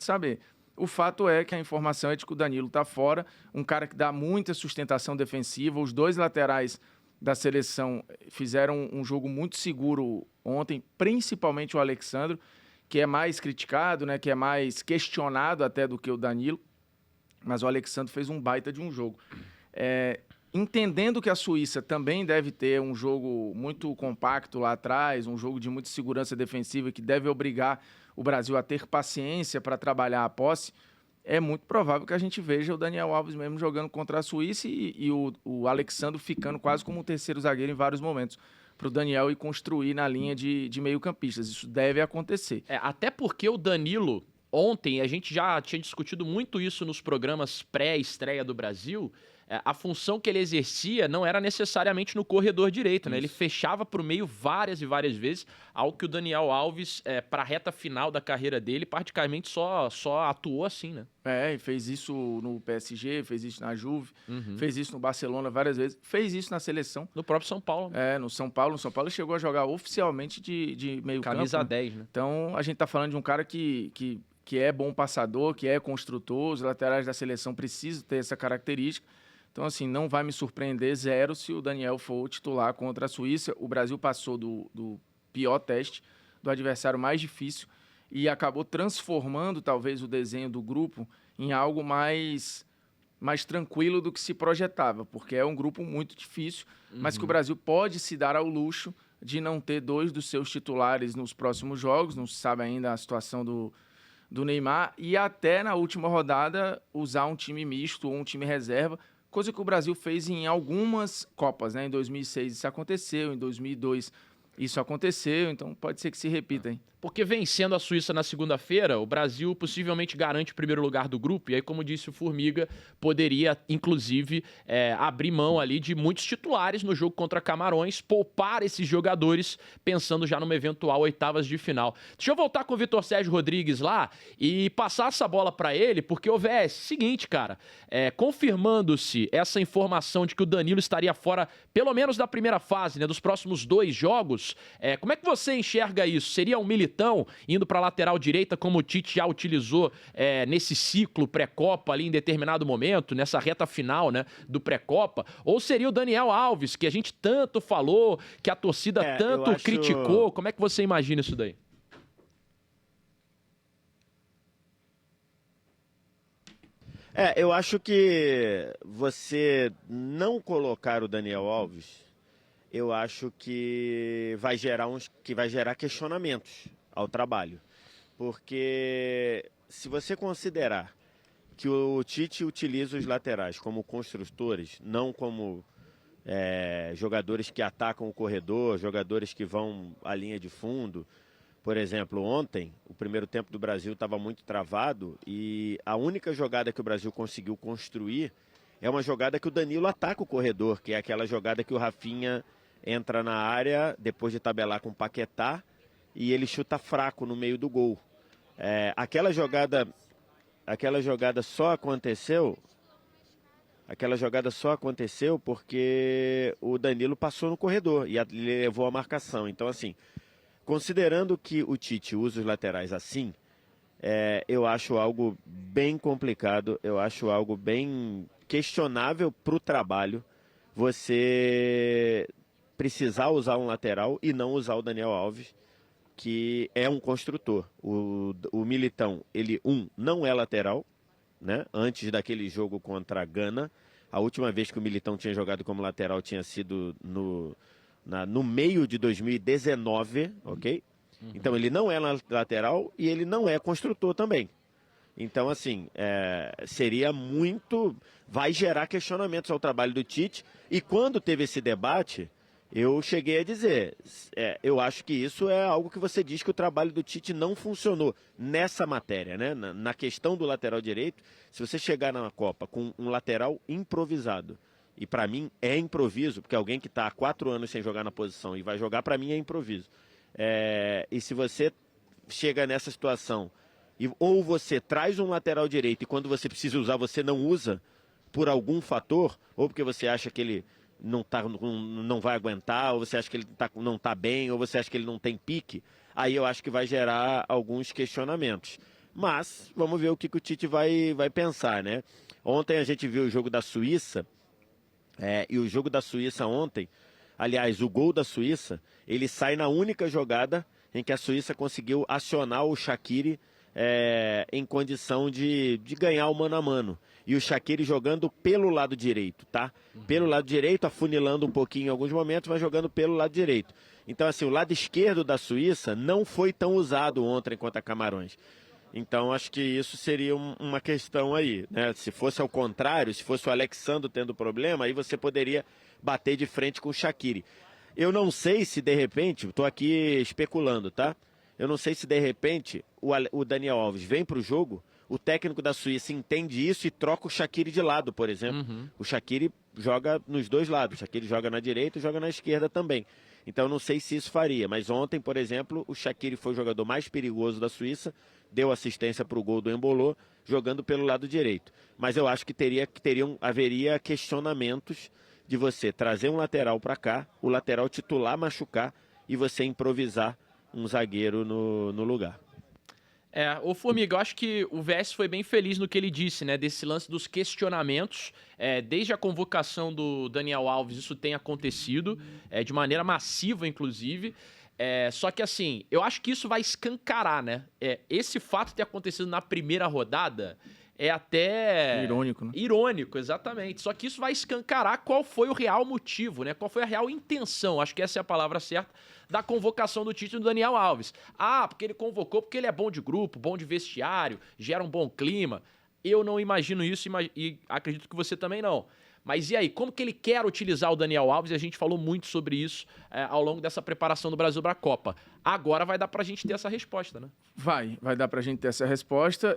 de saber. O fato é que a informação é de que o Danilo está fora, um cara que dá muita sustentação defensiva. Os dois laterais da seleção fizeram um jogo muito seguro ontem, principalmente o Alexandro, que é mais criticado, né, que é mais questionado até do que o Danilo, mas o Alexandro fez um baita de um jogo. Entendendo que a Suíça também deve ter um jogo muito compacto lá atrás, um jogo de muita segurança defensiva que deve obrigar o Brasil a ter paciência para trabalhar a posse, é muito provável que a gente veja o Daniel Alves mesmo jogando contra a Suíça e o Alexandre ficando quase como um terceiro zagueiro em vários momentos, para o Daniel ir construir na linha de meio-campistas. Isso deve acontecer. Até porque o Danilo, ontem, a gente já tinha discutido muito isso nos programas pré-estreia do Brasil. A função que ele exercia não era necessariamente no corredor direito, né? Ele fechava para o meio várias e várias vezes, algo que o Daniel Alves, para a reta final da carreira dele, praticamente só atuou assim, né? E fez isso no PSG, fez isso na Juve, fez isso no Barcelona várias vezes, fez isso na seleção. No próprio São Paulo. No São Paulo. No São Paulo ele chegou a jogar oficialmente de meio campo. Camisa 10, né? Então a gente tá falando de um cara que é bom passador, que é construtor, os laterais da seleção precisam ter essa característica. Então, assim, não vai me surpreender zero se o Daniel for titular contra a Suíça. O Brasil passou do pior teste, do adversário mais difícil, e acabou transformando, talvez, o desenho do grupo em algo mais tranquilo do que se projetava, porque é um grupo muito difícil, mas que o Brasil pode se dar ao luxo de não ter dois dos seus titulares nos próximos jogos. Não se sabe ainda a situação do Neymar, e até na última rodada usar um time misto ou um time reserva, coisa que o Brasil fez em algumas Copas, né? Em 2006 isso aconteceu, em 2002 isso aconteceu, então pode ser que se repita, hein? Porque vencendo a Suíça na segunda-feira, o Brasil possivelmente garante o primeiro lugar do grupo, e aí, como disse o Formiga, poderia, inclusive, abrir mão ali de muitos titulares no jogo contra Camarões, poupar esses jogadores, pensando já numa eventual oitavas de final. Deixa eu voltar com o Vitor Sérgio Rodrigues lá e passar essa bola pra ele, porque o VS, seguinte, cara, confirmando-se essa informação de que o Danilo estaria fora, pelo menos da primeira fase, né, dos próximos 2 jogos, como é que você enxerga isso? Seria um Militão indo para a lateral direita, como o Tite já utilizou nesse ciclo pré-Copa ali em determinado momento, nessa reta final, né, do pré-Copa? Ou seria o Daniel Alves, que a gente tanto falou, que a torcida tanto criticou? Como é que você imagina isso daí? Eu acho que você não colocar o Daniel Alves, eu acho que vai gerar questionamentos ao trabalho. Porque se você considerar que o Tite utiliza os laterais como construtores, não como jogadores que atacam o corredor, jogadores que vão à linha de fundo. Por exemplo, ontem, o primeiro tempo do Brasil estava muito travado e a única jogada que o Brasil conseguiu construir é uma jogada que o Danilo ataca o corredor, que é aquela jogada que o Rafinha entra na área depois de tabelar com o Paquetá e ele chuta fraco no meio do gol. Aquela jogada só aconteceu porque o Danilo passou no corredor e ele levou a marcação. Então, assim, considerando que o Tite usa os laterais assim, eu acho algo bem complicado, eu acho algo bem questionável para o trabalho você precisar usar um lateral e não usar o Daniel Alves, que é um construtor. O Militão, ele não é lateral, né? Antes daquele jogo contra a Gana, a última vez que o Militão tinha jogado como lateral tinha sido no meio de 2019, ok? Então ele não é lateral e ele não é construtor também. Então, assim, vai gerar questionamentos ao trabalho do Tite. E quando teve esse debate, eu cheguei a dizer, eu acho que isso é algo que você diz que o trabalho do Tite não funcionou nessa matéria, né? Na questão do lateral direito, se você chegar na Copa com um lateral improvisado, e para mim é improviso, porque alguém que está há 4 anos sem jogar na posição e vai jogar, para mim é improviso. E se você chega nessa situação, ou você traz um lateral direito e quando você precisa usar, você não usa por algum fator, ou porque você acha que ele não vai aguentar, ou você acha que ele não está bem, ou você acha que ele não tem pique, aí eu acho que vai gerar alguns questionamentos. Mas vamos ver o que o Tite vai pensar, né? Ontem a gente viu o jogo da Suíça, e o jogo da Suíça ontem, aliás, o gol da Suíça, ele sai na única jogada em que a Suíça conseguiu acionar o Shaqiri em condição de ganhar o mano a mano. E o Shaqiri jogando pelo lado direito, tá? Pelo lado direito, afunilando um pouquinho em alguns momentos, mas jogando pelo lado direito. Então, assim, o lado esquerdo da Suíça não foi tão usado ontem contra Camarões. Então, acho que isso seria uma questão aí, né? Se fosse ao contrário, se fosse o Alexandre tendo problema, aí você poderia bater de frente com o Shaqiri. Eu não sei se, de repente, estou aqui especulando, tá? Eu não sei se, de repente, o Daniel Alves vem para o jogo, o técnico da Suíça entende isso e troca o Shaqiri de lado, por exemplo. O Shaqiri joga nos dois lados. O Shaqiri joga na direita e joga na esquerda também. Então, não sei se isso faria. Mas ontem, por exemplo, o Shaqiri foi o jogador mais perigoso da Suíça, deu assistência para o gol do Embolo, jogando pelo lado direito. Mas eu acho que haveria questionamentos de você trazer um lateral para cá, o lateral titular machucar e você improvisar um zagueiro no lugar. Ô Formiga, eu acho que o VS foi bem feliz no que ele disse, né? Desse lance dos questionamentos. Desde a convocação do Daniel Alves, isso tem acontecido, de maneira massiva, inclusive. Só que, assim, eu acho que isso vai escancarar, né? Esse fato de ter acontecido na primeira rodada é até... Irônico, né? Irônico, exatamente. Só que isso vai escancarar qual foi o real motivo, né? Qual foi a real intenção, acho que essa é a palavra certa, da convocação do Tite e do Daniel Alves. Porque ele convocou porque ele é bom de grupo, bom de vestiário, gera um bom clima. Eu não imagino isso e acredito que você também não. Mas e aí, como que ele quer utilizar o Daniel Alves? E a gente falou muito sobre isso ao longo dessa preparação do Brasil para a Copa. Agora vai dar pra gente ter essa resposta, né? Vai dar pra gente ter essa resposta.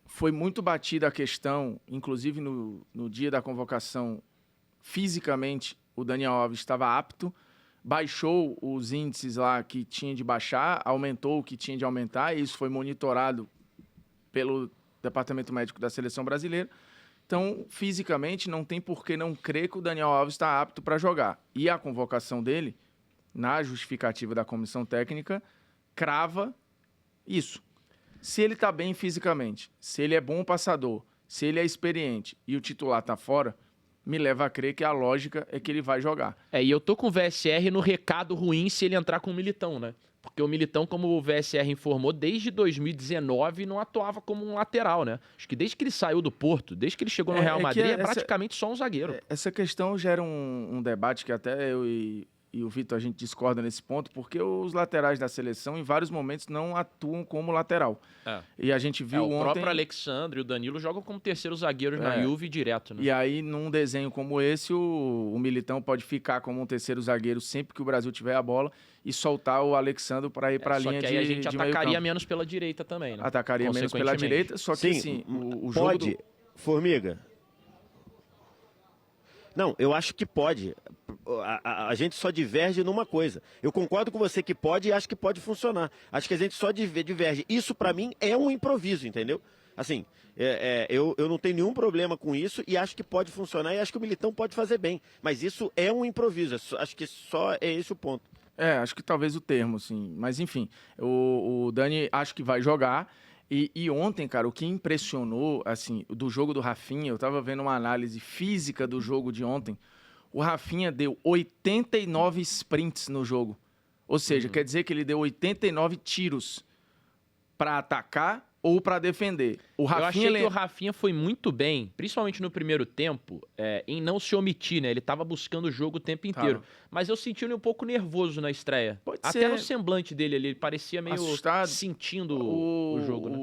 Foi muito batida a questão, inclusive no dia da convocação, fisicamente o Daniel Alves estava apto, baixou os índices lá que tinha de baixar, aumentou o que tinha de aumentar, e isso foi monitorado pelo Departamento Médico da Seleção Brasileira. Então, fisicamente, não tem por que não crer que o Daniel Alves está apto para jogar. E a convocação dele, na justificativa da comissão técnica, crava isso. Se ele está bem fisicamente, se ele é bom passador, se ele é experiente e o titular está fora, me leva a crer que a lógica é que ele vai jogar. E eu tô com o VSR no recado ruim se ele entrar com o Militão, né? Porque o Militão, como o VSR informou, desde 2019 não atuava como um lateral, né? Acho que desde que ele saiu do Porto, desde que ele chegou no Real Madrid, praticamente só um zagueiro. Essa questão gera um debate que até eu e o Vitor, a gente discorda nesse ponto, porque os laterais da seleção, em vários momentos, não atuam como lateral. E a gente viu ontem... O próprio Alexandre e o Danilo jogam como terceiros zagueiros na Juve direto, né? E aí, num desenho como esse, o Militão pode ficar como um terceiro zagueiro sempre que o Brasil tiver a bola e soltar o Alexandre para ir para a linha de meio campo. Só que aí a gente atacaria menos pela direita também, né? Atacaria menos pela direita, só que assim, o jogo... Pode, Formiga... Não, eu acho que pode. A gente só diverge numa coisa. Eu concordo com você que pode e acho que pode funcionar. Acho que a gente só diverge. Isso, pra mim, é um improviso, entendeu? Assim, eu não tenho nenhum problema com isso e acho que pode funcionar e acho que o Militão pode fazer bem. Mas isso é um improviso. Acho que só é esse o ponto. Acho que talvez o termo, sim. Mas, enfim, o Dani acho que vai jogar. E ontem, cara, o que impressionou, assim, do jogo do Rafinha, eu tava vendo uma análise física do jogo de ontem, o Rafinha deu 89 sprints no jogo. Ou seja, quer dizer que ele deu 89 tiros para atacar ou para defender. Eu achei que o Rafinha foi muito bem, principalmente no primeiro tempo, em não se omitir, né? Ele tava buscando o jogo o tempo inteiro. Mas eu senti ele um pouco nervoso na estreia. Até no semblante dele ali, ele parecia meio assustado, sentindo o jogo, né?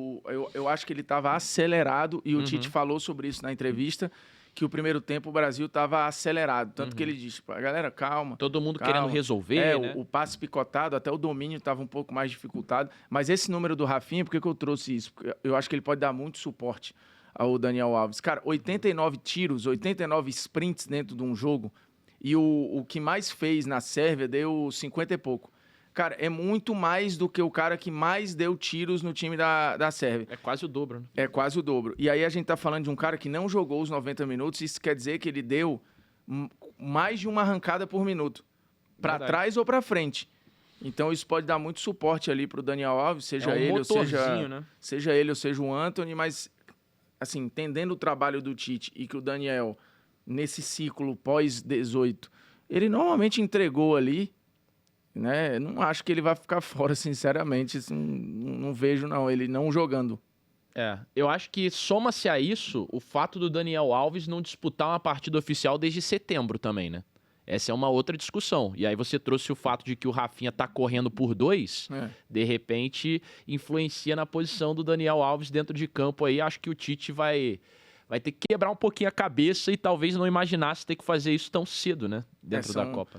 Eu acho que ele tava acelerado e o Tite falou sobre isso na entrevista, que o primeiro tempo o Brasil estava acelerado. Tanto que ele disse, galera, calma. Todo mundo querendo resolver, né? O passe picotado, até o domínio estava um pouco mais dificultado. Mas esse número do Rafinha, por que eu trouxe isso? Porque eu acho que ele pode dar muito suporte ao Daniel Alves. Cara, 89 tiros, 89 sprints dentro de um jogo. E o que mais fez na Sérvia deu 50 e pouco. Cara, é muito mais do que o cara que mais deu tiros no time da Sérvia. É quase o dobro, né? É quase o dobro. E aí a gente tá falando de um cara que não jogou os 90 minutos, isso quer dizer que ele deu mais de uma arrancada por minuto. Para trás ou para frente. Então isso pode dar muito suporte ali para o Daniel Alves, seja ele ou seja ele ou seja o Antony, mas assim, entendendo o trabalho do Tite e que o Daniel, nesse ciclo pós-18, ele normalmente entregou ali, né? Não acho que ele vai ficar fora, sinceramente. Assim, não vejo, não, ele não jogando. Eu acho que soma-se a isso o fato do Daniel Alves não disputar uma partida oficial desde setembro também, né? Essa é uma outra discussão. E aí você trouxe o fato de que o Rafinha tá correndo por 2, de repente influencia na posição do Daniel Alves dentro de campo aí. Acho que o Tite vai ter que quebrar um pouquinho a cabeça e talvez não imaginasse ter que fazer isso tão cedo, né? Dentro da Copa.